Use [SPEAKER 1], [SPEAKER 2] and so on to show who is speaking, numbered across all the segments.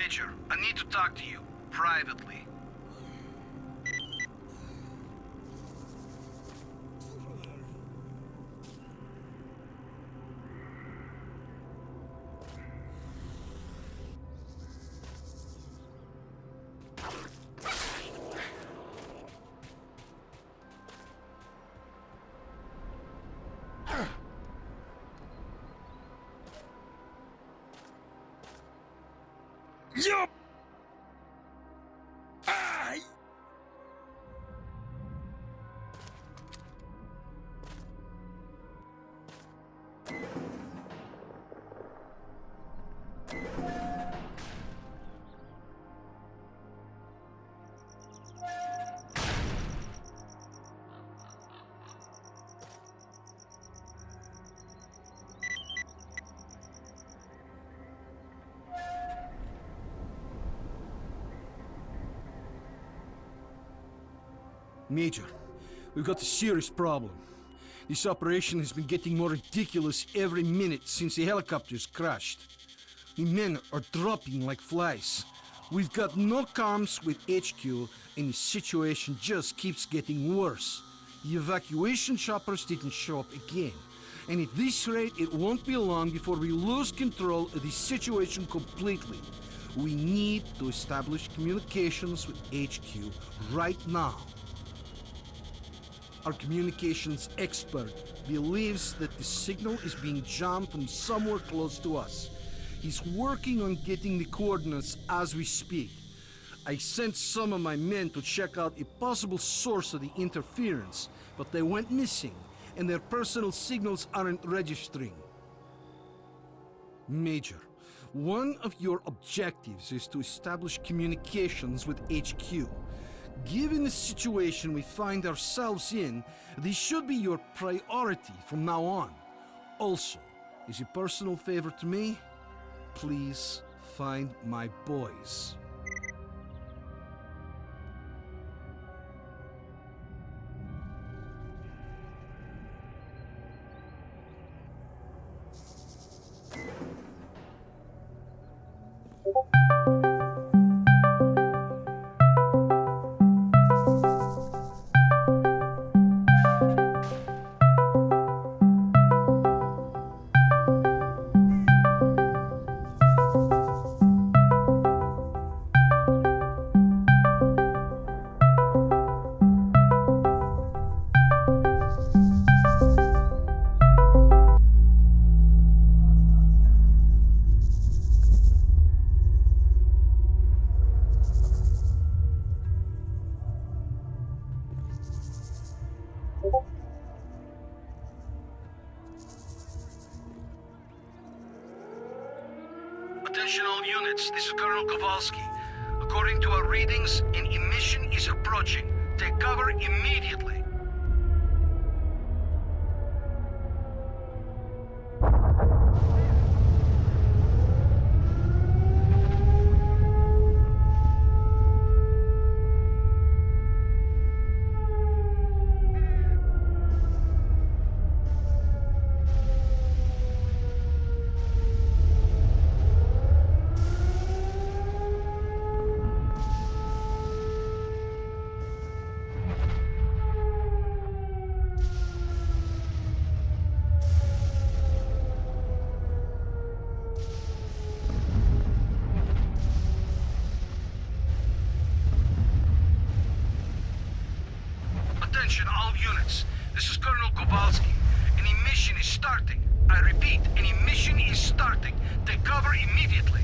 [SPEAKER 1] Major, I need to talk to you, privately.
[SPEAKER 2] Yup! Ay!
[SPEAKER 3] Major, we've got a serious problem. This operation has been getting more ridiculous every minute since the helicopters crashed. The men are dropping like flies. We've got no comms with HQ, and the situation just keeps getting worse. The evacuation choppers didn't show up again. And at this rate, it won't be long before we lose control of the situation completely. We need to establish communications with HQ right now. Our communications expert believes that the signal is being jammed from somewhere close to us. He's working on getting the coordinates as we speak. I sent some of my men to check out a possible source of the interference, but they went missing, and their personal signals aren't registering. Major, one of your objectives is to establish communications with HQ. Given the situation we find ourselves in, this should be your priority from now on. Also, as a personal favor to me, please find my boys.
[SPEAKER 1] Attention all units, this is Colonel Kowalski. According to our readings, an emission is approaching. Take cover immediately. Attention all units, this is Colonel Kowalski. An emission is starting. I repeat, an emission is starting. Take cover immediately.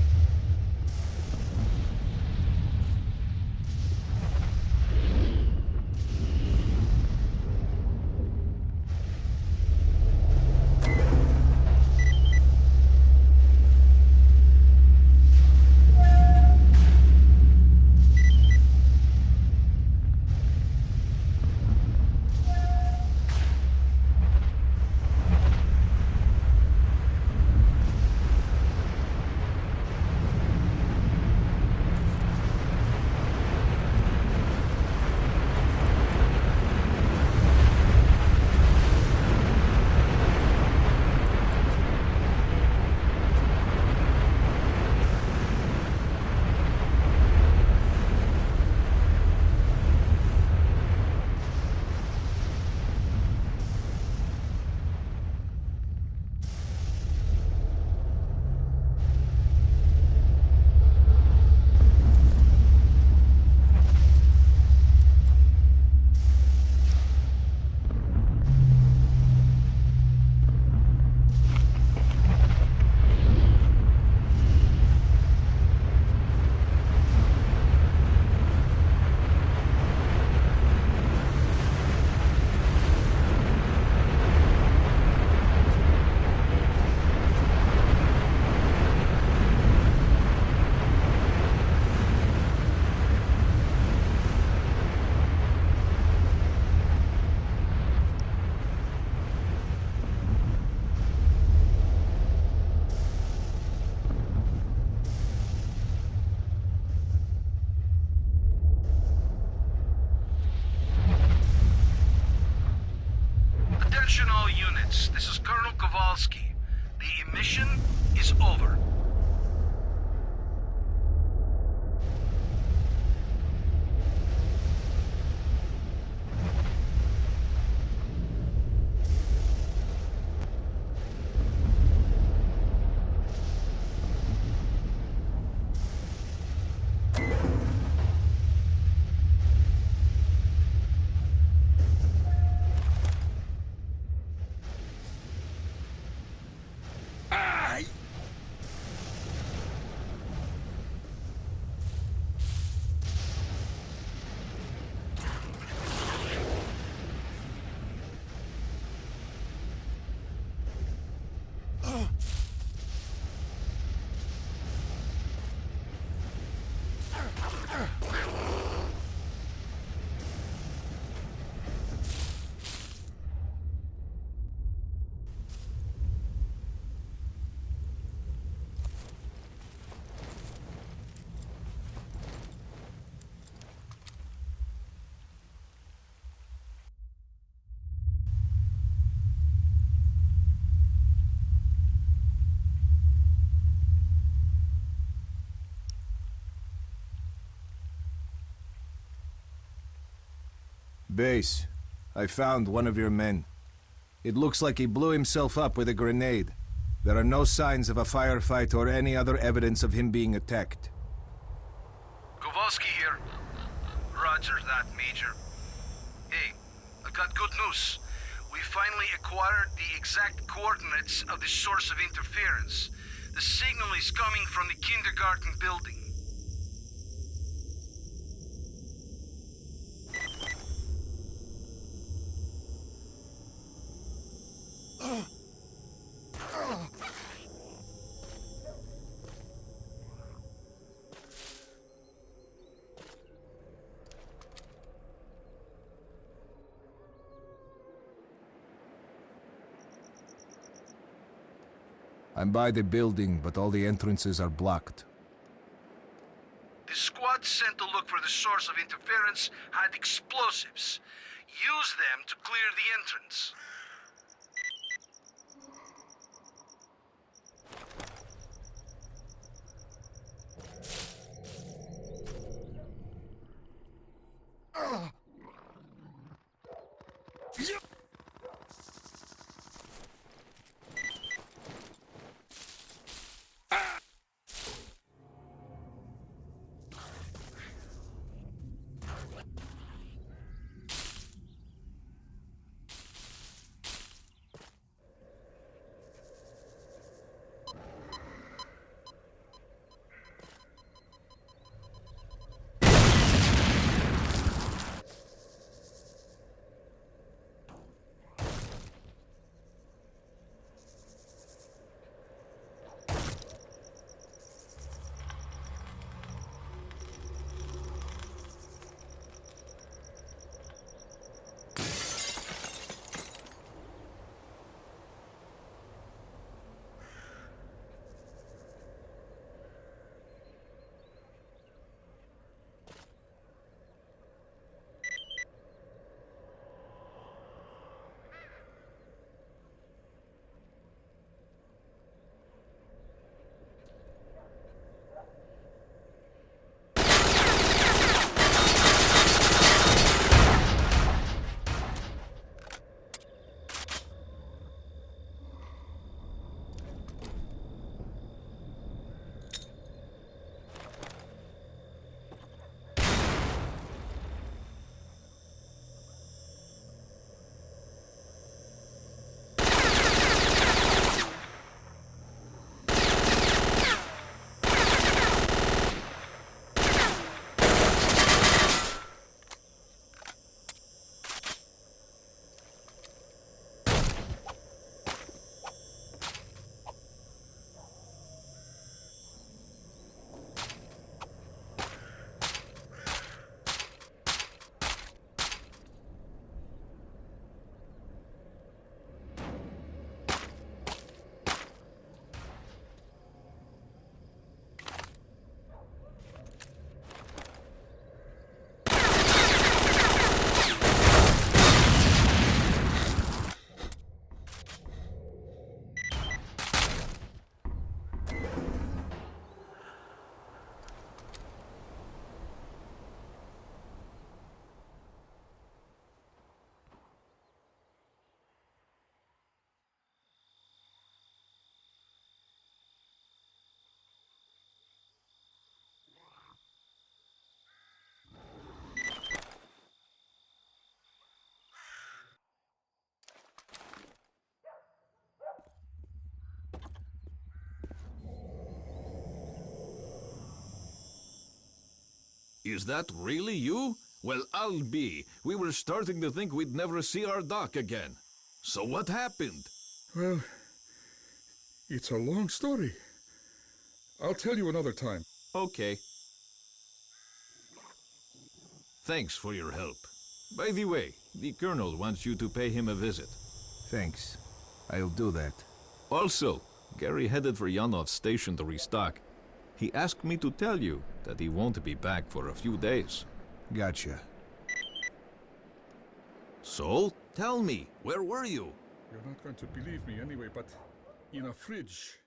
[SPEAKER 1] Attention all units, this is Colonel Kowalski. The emission is over.
[SPEAKER 4] Base, I found one of your men. It looks like he blew himself up with a grenade. There are no signs of a firefight or any other evidence of him being attacked.
[SPEAKER 1] Kowalski here. Roger that, Major. Hey, I got good news. We finally acquired the exact coordinates of the source of interference. The signal is coming from the kindergarten building.
[SPEAKER 4] I'm by the building, but all the entrances are blocked.
[SPEAKER 1] The squad sent to look for the source of interference had explosives. Use them to clear the entrance.
[SPEAKER 2] Is that really you? Well, I'll be. We were starting to think we'd never see our dock again. So what happened?
[SPEAKER 5] Well, it's a long story. I'll tell you another time.
[SPEAKER 2] Okay. Thanks for your help. By the way, the Colonel wants you to pay him a visit.
[SPEAKER 4] Thanks. I'll do that.
[SPEAKER 2] Also, Gary headed for Yanov's station to restock. He asked me to tell you that he won't be back for a few days.
[SPEAKER 4] Gotcha.
[SPEAKER 2] So, tell me, where were you?
[SPEAKER 5] You're not going to believe me anyway, but in a fridge.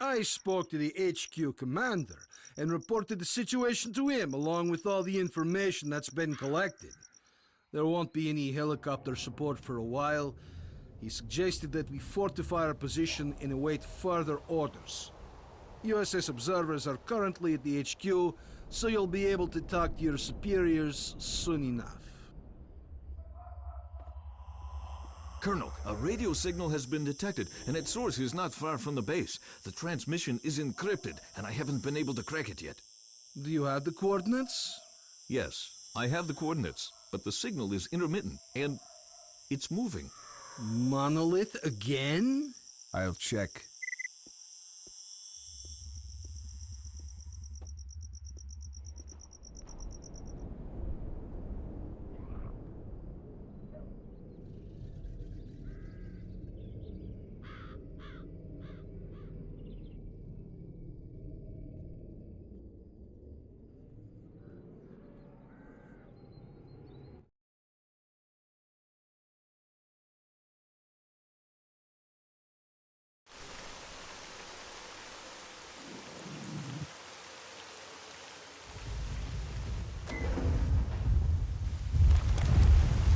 [SPEAKER 3] I spoke to the HQ commander and reported the situation to him along with all the information that's been collected. There won't be any helicopter support for a while. He suggested that we fortify our position and await further orders. USS observers are currently at the HQ, so you'll be able to talk to your superiors soon enough.
[SPEAKER 2] Colonel, a radio signal has been detected, and its source is not far from the base. The transmission is encrypted, and I haven't been able to crack it yet.
[SPEAKER 3] Do you have the coordinates?
[SPEAKER 2] Yes, I have the coordinates, but the signal is intermittent, and it's moving.
[SPEAKER 3] Monolith again?
[SPEAKER 4] I'll check.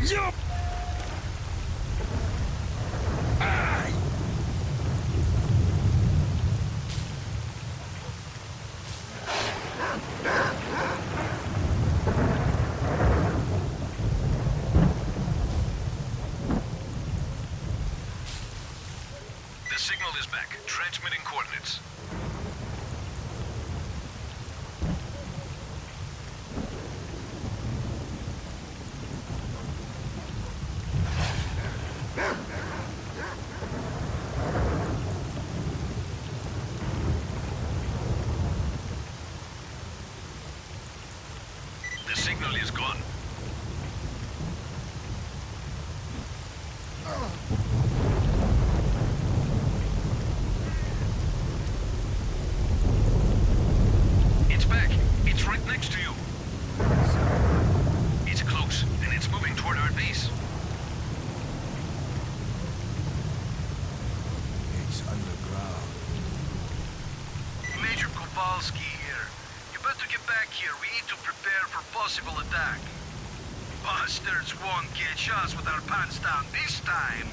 [SPEAKER 2] Yup!
[SPEAKER 1] The signal is back. Transmitting coordinates. The signal is gone. It's back. It's right next to you. It's close, and it's moving toward our base.
[SPEAKER 4] It's underground.
[SPEAKER 1] Major Kowalski here. You better get back here. We need to prepare for possible attack. Bastards won't catch us with our pants down this time.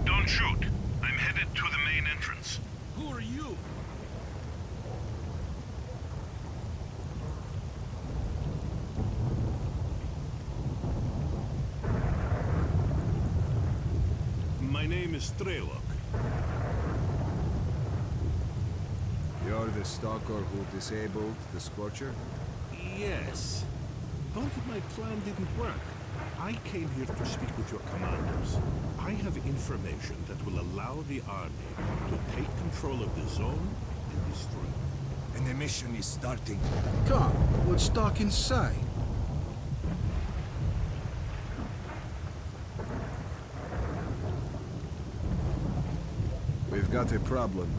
[SPEAKER 1] Don't shoot. I'm headed to the main entrance.
[SPEAKER 3] Who are you?
[SPEAKER 6] My name is Strelok.
[SPEAKER 4] You're the stalker who disabled the Scorcher?
[SPEAKER 6] Yes. But my plan didn't work. I came here to speak with your commanders. I have information that will allow the army to take control of the zone and destroy it.
[SPEAKER 4] And the mission is starting.
[SPEAKER 3] Come, let's talk inside.
[SPEAKER 4] We've got a problem.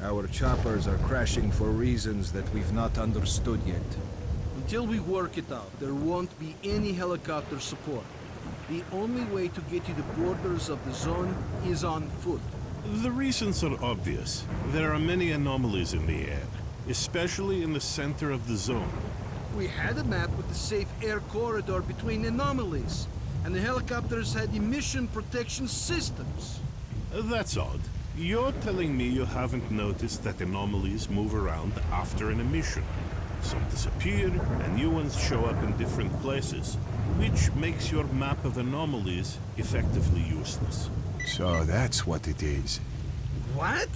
[SPEAKER 4] Our choppers are crashing for reasons that we've not understood yet.
[SPEAKER 3] Until we work it out, there won't be any helicopter support. The only way to get to the borders of the zone is on foot.
[SPEAKER 6] The reasons are obvious. There are many anomalies in the air, especially in the center of the zone.
[SPEAKER 3] We had a map with the safe air corridor between anomalies, and the helicopters had emission protection systems.
[SPEAKER 6] That's odd. You're telling me you haven't noticed that anomalies move around after an emission. Some disappear, and new ones show up in different places, which makes your map of anomalies effectively useless.
[SPEAKER 4] So that's what it is.
[SPEAKER 3] What?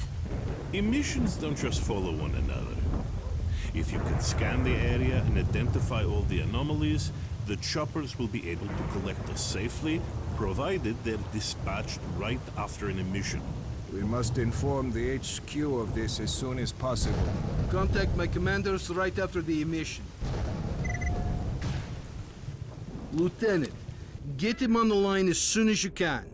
[SPEAKER 6] Emissions don't just follow one another. If you can scan the area and identify all the anomalies, the choppers will be able to collect us safely, provided they're dispatched right after an emission.
[SPEAKER 4] We must inform the HQ of this as soon as possible.
[SPEAKER 3] Contact my commanders right after the emission. Lieutenant, get him on the line as soon as you can.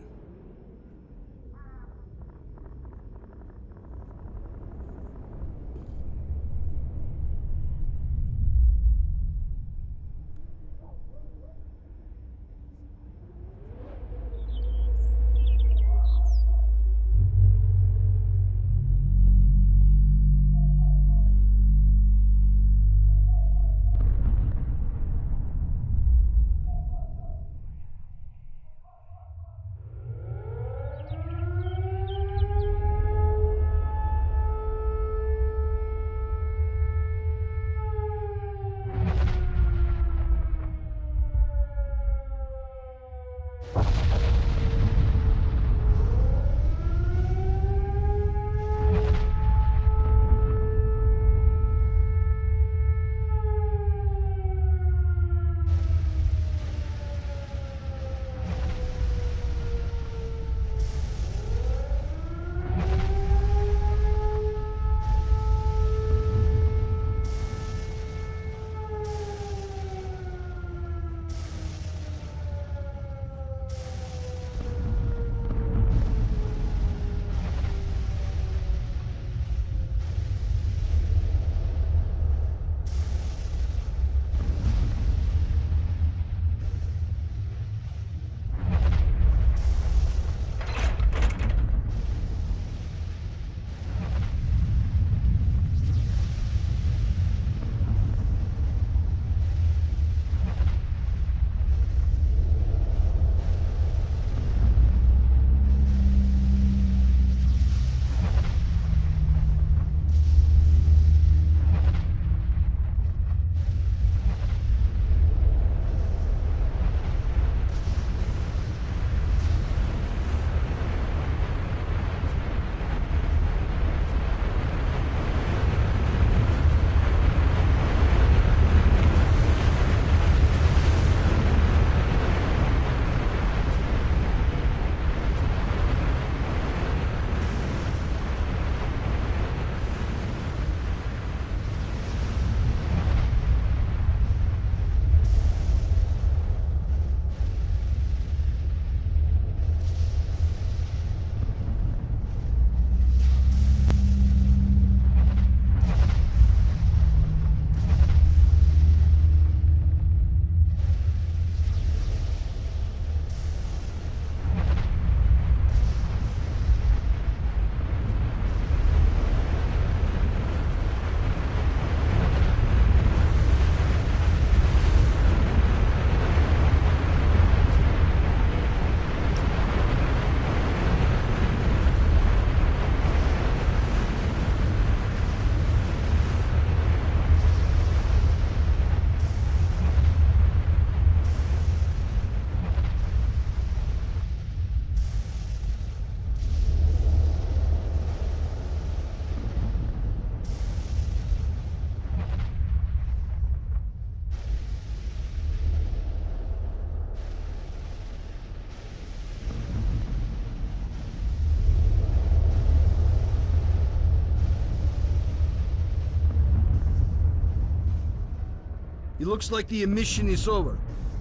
[SPEAKER 3] It looks like the emission is over.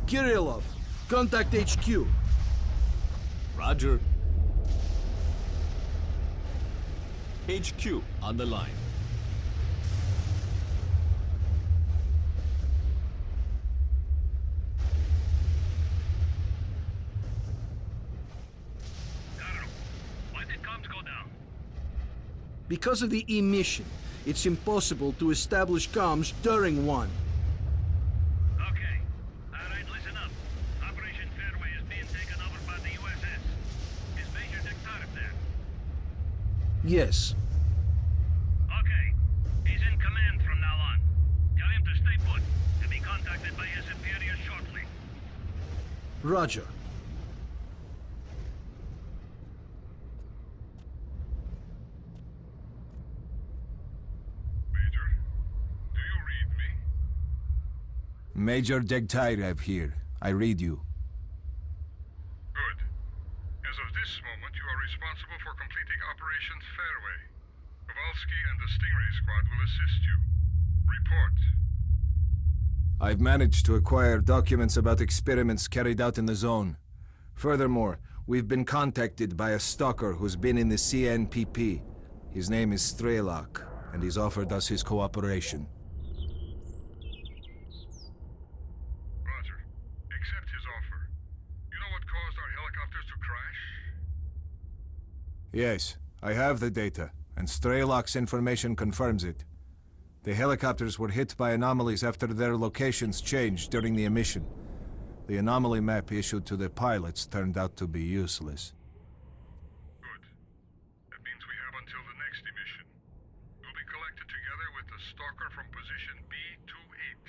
[SPEAKER 3] Kirillov, contact HQ.
[SPEAKER 2] Roger. HQ on the line.
[SPEAKER 1] Why did comms go down?
[SPEAKER 3] Because of the emission, it's impossible to establish comms during one.
[SPEAKER 1] Okay. Alright, listen up. Operation Fairway is being taken over by the USS. Is Major Jitter there?
[SPEAKER 3] Yes.
[SPEAKER 7] Okay. He's in command from now on. Tell him to stay put and be contacted by his superior shortly.
[SPEAKER 3] Roger.
[SPEAKER 5] Major, do you read me?
[SPEAKER 4] Major Degtyarev here. I read you.
[SPEAKER 5] Good. As of this moment, you are responsible for completing Operation Fairway. Kowalski and the Stingray Squad will assist you. Report.
[SPEAKER 4] I've managed to acquire documents about experiments carried out in the zone. Furthermore, we've been contacted by a stalker who's been in the CNPP. His name is Strelok, and he's offered us his cooperation.
[SPEAKER 5] Roger. Accept his offer. You know what caused our helicopters to crash?
[SPEAKER 4] Yes, I have the data, and Strelok's information confirms it. The helicopters were hit by anomalies after their locations changed during the emission. The anomaly map issued to the pilots turned out to be useless.
[SPEAKER 5] Good. That means we have until the next emission. You'll be collected together with the stalker from position B28.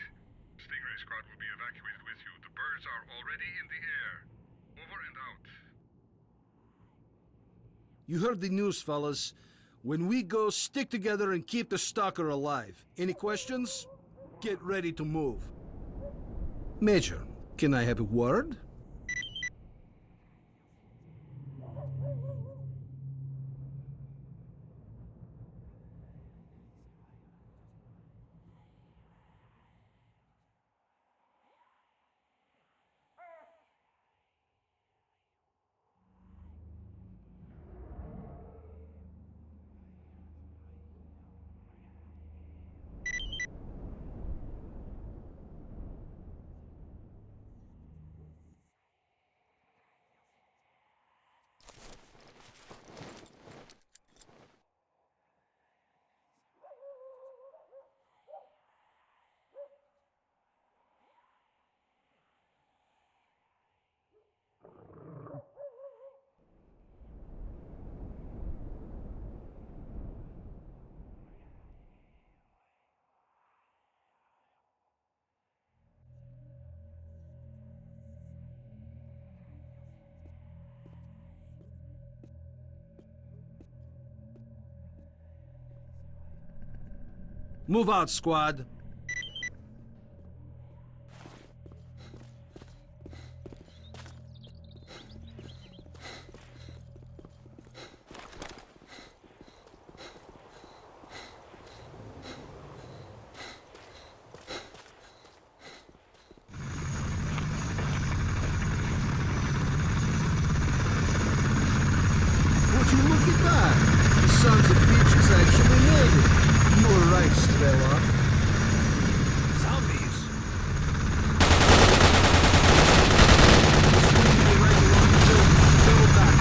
[SPEAKER 5] Stingray Squad will be evacuated with you. The birds are already in the air. Over and out.
[SPEAKER 3] You heard the news, fellas. When we go, stick together and keep the stalker alive. Any questions? Get ready to move. Major, can I have a word? Move out, squad. Would you look at that? The sons of bitches actually made it. You were right, Strelok.
[SPEAKER 2] Zombies?
[SPEAKER 3] Right along the building. Go back.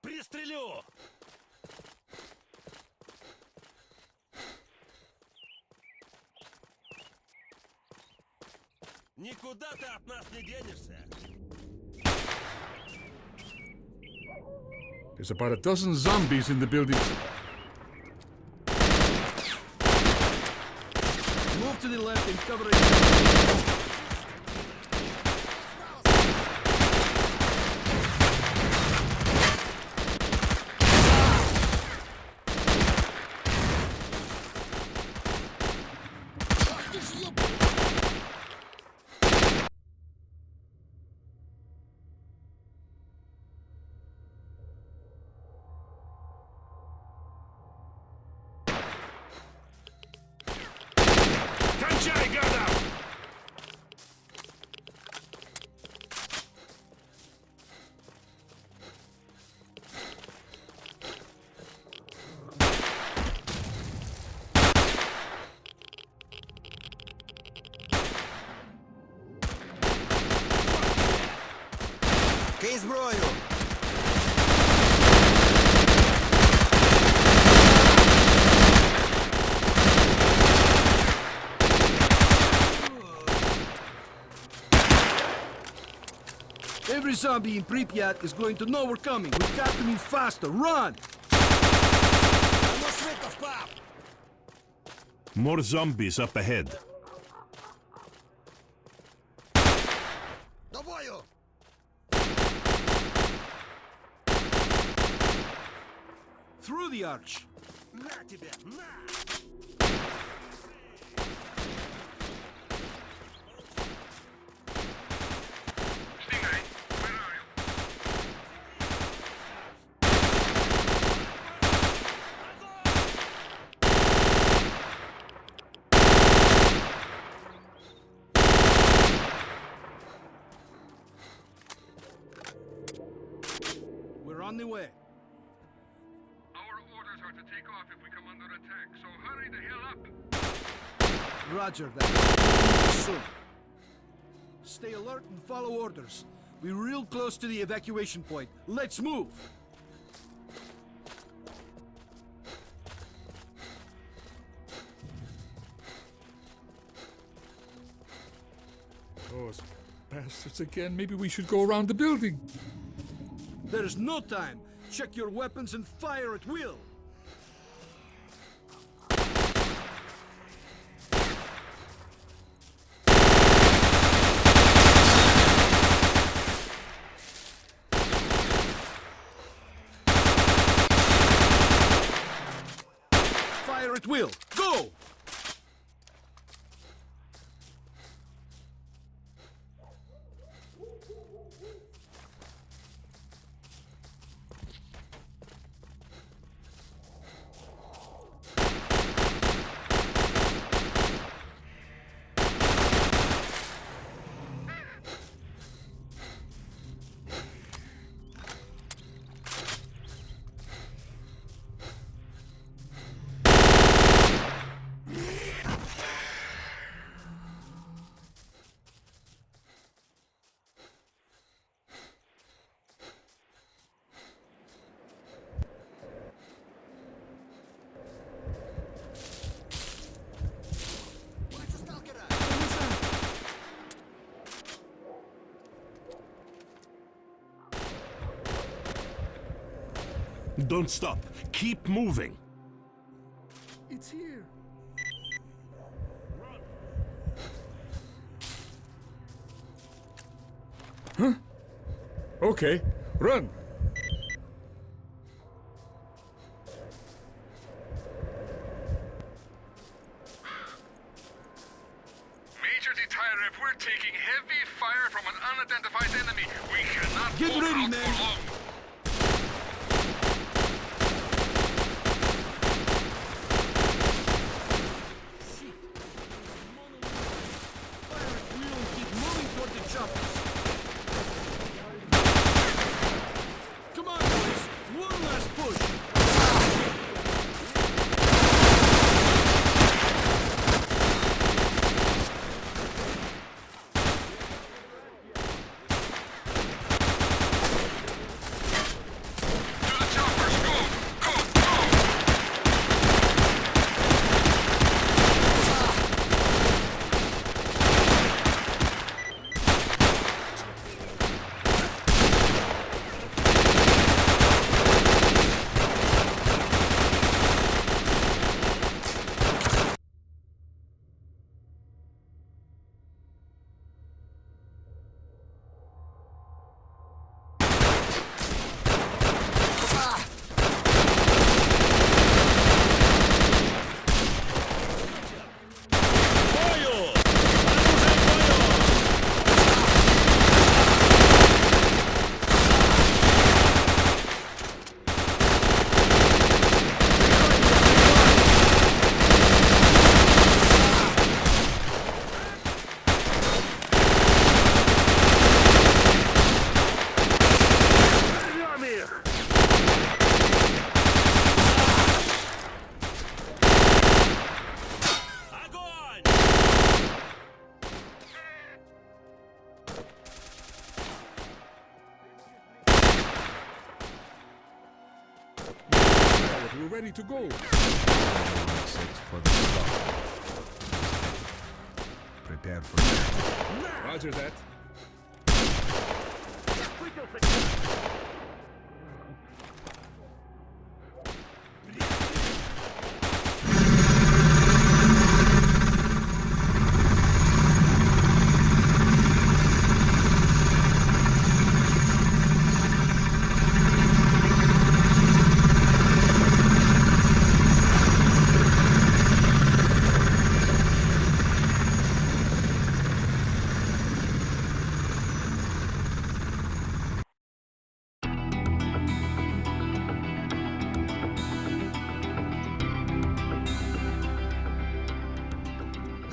[SPEAKER 2] Пристрелю! Никуда ты от нас не денешься.
[SPEAKER 5] There's about a dozen zombies in the building.
[SPEAKER 3] Move to the left and cover it. zombie in Pripyat is going to know we're coming. We've got to move faster. Run!
[SPEAKER 6] More zombies up ahead.
[SPEAKER 3] Through the arch.
[SPEAKER 5] Stingray, where are you?
[SPEAKER 3] We're on the way.
[SPEAKER 5] Our orders are to take off if we come under attack, so hurry the hell up!
[SPEAKER 3] Roger that. We'll leave soon. Stay alert and follow orders. We're real close to the evacuation point. Let's move!
[SPEAKER 8] Those bastards again. Maybe we should go around the building.
[SPEAKER 3] There's no time. Check your weapons and fire at will. Fire at will. Go!
[SPEAKER 6] Don't stop. Keep moving.
[SPEAKER 8] It's here. Huh? Okay, run.
[SPEAKER 5] Major Jitter, if we're taking heavy fire from an unidentified enemy, we cannot
[SPEAKER 3] Get
[SPEAKER 5] hold
[SPEAKER 3] ready,
[SPEAKER 5] out
[SPEAKER 3] man.
[SPEAKER 5] for long.
[SPEAKER 3] Fire at will and keep moving toward the choppers. Come on, boys. One last push.
[SPEAKER 5] To the choppers, go! Go! Go!
[SPEAKER 8] We're ready to go.
[SPEAKER 4] Set for the stop. Prepare for that.
[SPEAKER 8] Roger that.
[SPEAKER 3] Quick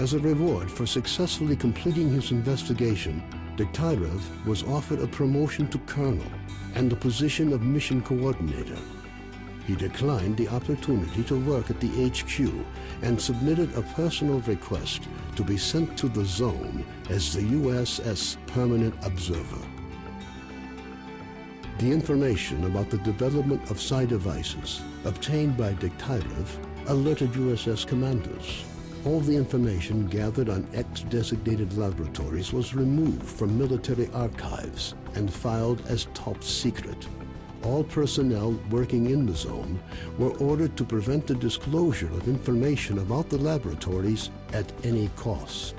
[SPEAKER 9] As a reward for successfully completing his investigation, Degtyarev was offered a promotion to colonel and the position of mission coordinator. He declined the opportunity to work at the HQ and submitted a personal request to be sent to the zone as the USS Permanent Observer. The information about the development of psi devices obtained by Degtyarev alerted USS commanders. All the information gathered on X-designated laboratories was removed from military archives and filed as top secret. All personnel working in the zone were ordered to prevent the disclosure of information about the laboratories at any cost.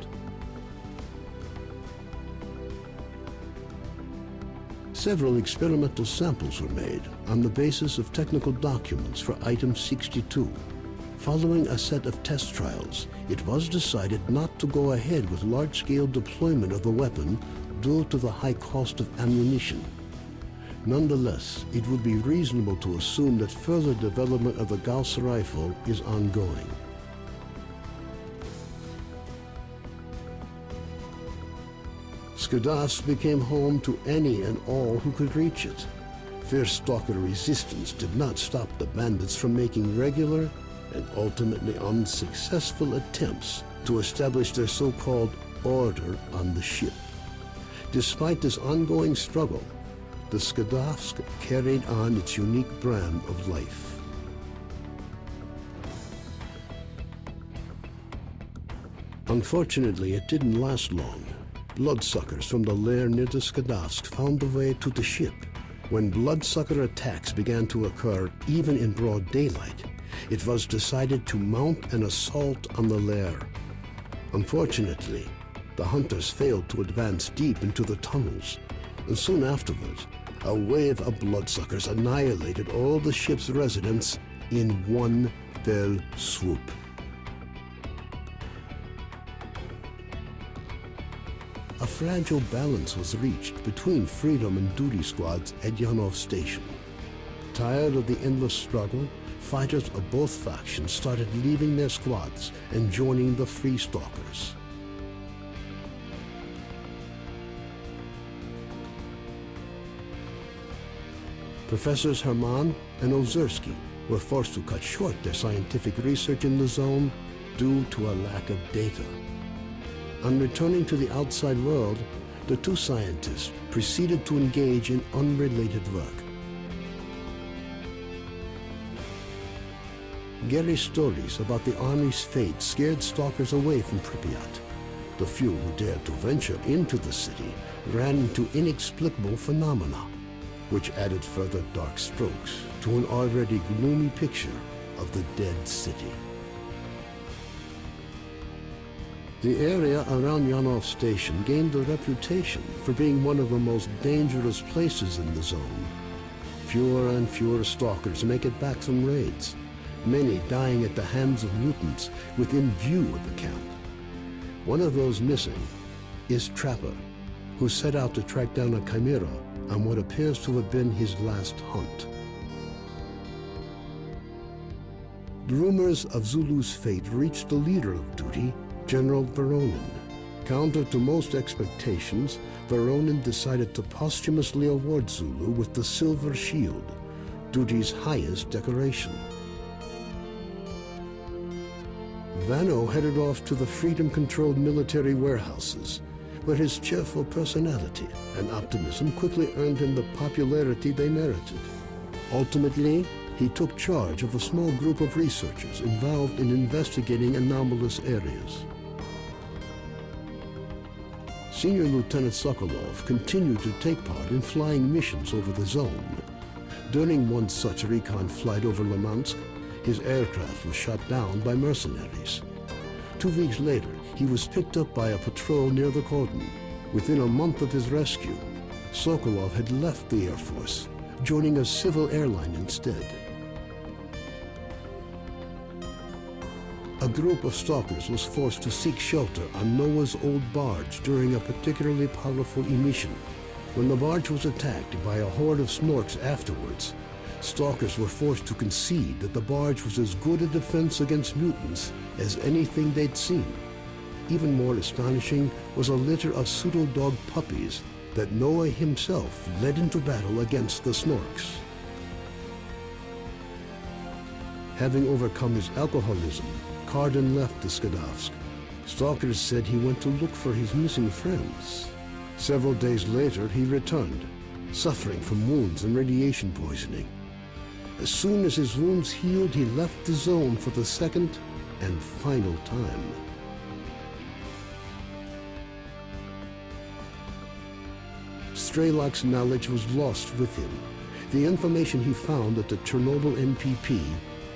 [SPEAKER 9] Several experimental samples were made on the basis of technical documents for Item 62. Following a set of test trials, it was decided not to go ahead with large-scale deployment of the weapon due to the high cost of ammunition. Nonetheless, it would be reasonable to assume that further development of the Gauss rifle is ongoing. Skadovsk became home to any and all who could reach it. Fierce stalker resistance did not stop the bandits from making regular and ultimately unsuccessful attempts to establish their so-called order on the ship. Despite this ongoing struggle, the Skadovsk carried on its unique brand of life. Unfortunately, it didn't last long. Bloodsuckers from the lair near the Skadovsk found the way to the ship. When bloodsucker attacks began to occur, even in broad daylight, it was decided to mount an assault on the lair. Unfortunately, the hunters failed to advance deep into the tunnels, and soon afterwards, a wave of bloodsuckers annihilated all the ship's residents in one fell swoop. A fragile balance was reached between freedom and duty squads at Yanov Station. Tired of the endless struggle, fighters of both factions started leaving their squads and joining the Free Stalkers. Professors Herman and Ozersky were forced to cut short their scientific research in the zone due to a lack of data. On returning to the outside world, the two scientists proceeded to engage in unrelated work. Gary's stories about the Army's fate scared stalkers away from Pripyat. The few who dared to venture into the city ran into inexplicable phenomena, which added further dark strokes to an already gloomy picture of the dead city. The area around Yanov Station gained a reputation for being one of the most dangerous places in the zone. Fewer and fewer stalkers make it back from raids, many dying at the hands of mutants within view of the camp. One of those missing is Trapper, who set out to track down a chimera on what appears to have been his last hunt. Rumors of Zulu's fate reached the leader of duty, General Voronin. Counter to most expectations, Voronin decided to posthumously award Zulu with the Silver Shield, duty's highest decoration. Vano headed off to the freedom-controlled military warehouses, where his cheerful personality and optimism quickly earned him the popularity they merited. Ultimately, he took charge of a small group of researchers involved in investigating anomalous areas. Senior Lieutenant Sokolov continued to take part in flying missions over the zone. During one such recon flight over Limansk, his aircraft was shot down by mercenaries. 2 weeks later, he was picked up by a patrol near the cordon. Within a month of his rescue, Sokolov had left the Air Force, joining a civil airline instead. A group of stalkers was forced to seek shelter on Noah's old barge during a particularly powerful emission. When the barge was attacked by a horde of snorks afterwards, stalkers were forced to concede that the barge was as good a defense against mutants as anything they'd seen. Even more astonishing was a litter of pseudo-dog puppies that Noah himself led into battle against the snorks. Having overcome his alcoholism, Cardin left the Skadovsk. Stalkers said he went to look for his missing friends. Several days later, he returned, suffering from wounds and radiation poisoning. As soon as his wounds healed, he left the zone for the second and final time. Strelok's knowledge was lost with him. The information he found at the Chernobyl NPP,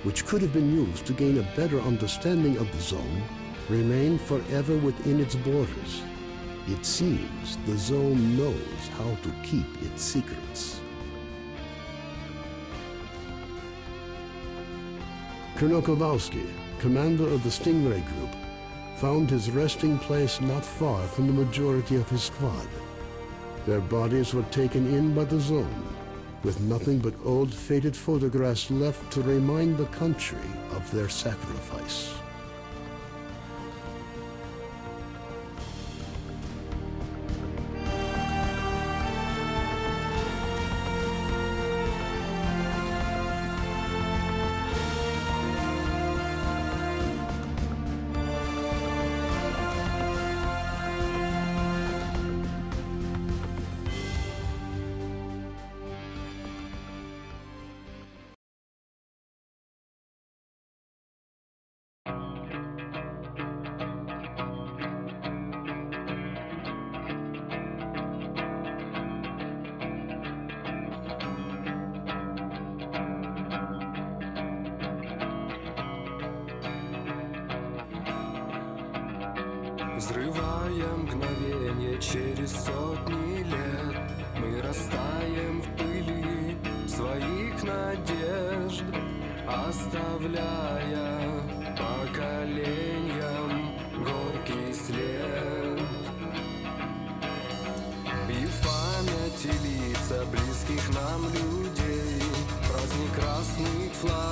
[SPEAKER 9] which could have been used to gain a better understanding of the zone, remained forever within its borders. It seems the zone knows how to keep its secrets. Colonel Kowalski, commander of the Stingray Group, found his resting place not far from the majority of his squad. Their bodies were taken in by the zone, with nothing but old faded photographs left to remind the country of their sacrifice.
[SPEAKER 10] Взрывая мгновенье через сотни лет, мы растаем в пыли своих надежд, оставляя поколениям горький след. И в памяти лица близких нам людей, праздник красных флагов